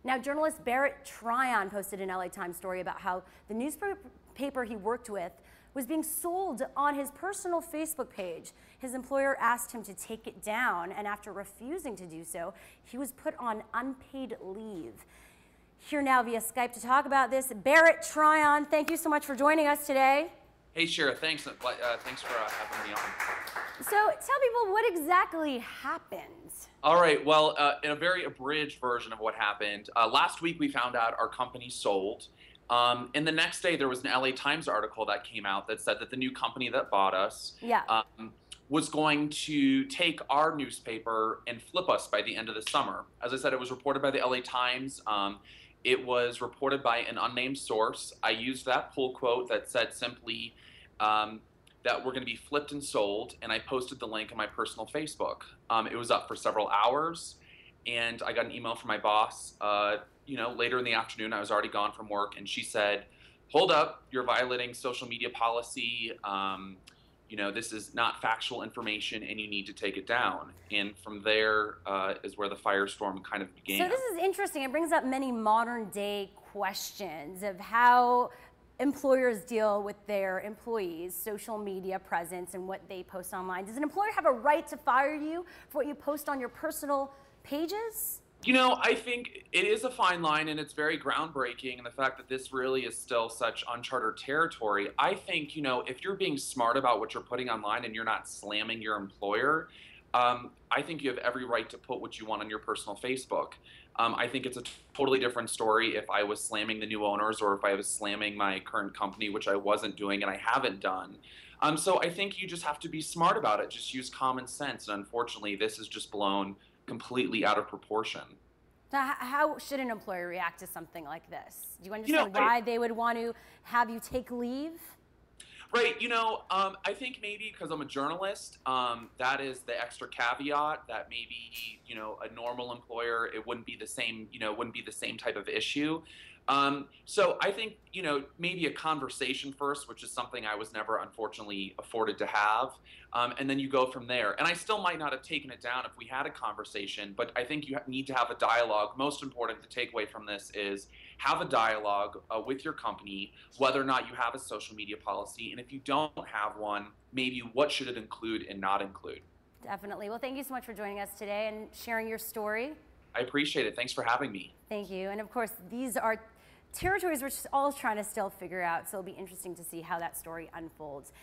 Now, journalist Barrett Tryon posted an LA Times story about how the newspaper he worked with was being sold on his personal Facebook page. His employer asked him to take it down, and after refusing to do so, he was put on unpaid leave. Here now via Skype to talk about this, Barrett Tryon, thank you so much for joining us today. Hey, Shira, thanks for having me on. So tell people what exactly happened. All right, well, in a very abridged version of what happened, last week we found out our company sold. And the next day there was an LA Times article that came out that said that the new company that bought us was going to take our newspaper and flip us by the end of the summer. As I said, it was reported by the LA Times. It was reported by an unnamed source. I used that pull quote that said simply that we're going to be flipped and sold, and I posted the link on my personal Facebook. It was up for several hours, and I got an email from my boss. Later in the afternoon, I was already gone from work, and she said, "Hold up, you're violating social media policy. This is not factual information, and you need to take it down." And from there is where the firestorm kind of began. So this is interesting. It brings up many modern day questions of how employers deal with their employees' social media presence and what they post online. Does an employer have a right to fire you for what you post on your personal pages? I think it is a fine line, and it's very groundbreaking, and the fact that this really is still such uncharted territory. I think, if you're being smart about what you're putting online and you're not slamming your employer, I think you have every right to put what you want on your personal Facebook. I think it's a totally different story if I was slamming the new owners or if I was slamming my current company, which I wasn't doing and I haven't done. So I think you just have to be smart about it. Just use common sense. And unfortunately, this is just blown completely out of proportion. Now, how should an employer react to something like this? Do you understand why they would want to have you take leave? Right, I think maybe because I'm a journalist, that is the extra caveat that maybe, a normal employer, it wouldn't be the same, wouldn't be the same type of issue. So I think, maybe a conversation first, which is something I was never unfortunately afforded to have. And then you go from there. And I still might not have taken it down if we had a conversation, but I think you need to have a dialogue. Most important, the takeaway from this is have a dialogue with your company, whether or not you have a social media policy. And if you don't have one, maybe what should it include and not include? Definitely. Well, thank you so much for joining us today and sharing your story. I appreciate it. Thanks for having me. Thank you. And of course, these are territories we're all trying to still figure out, so it'll be interesting to see how that story unfolds.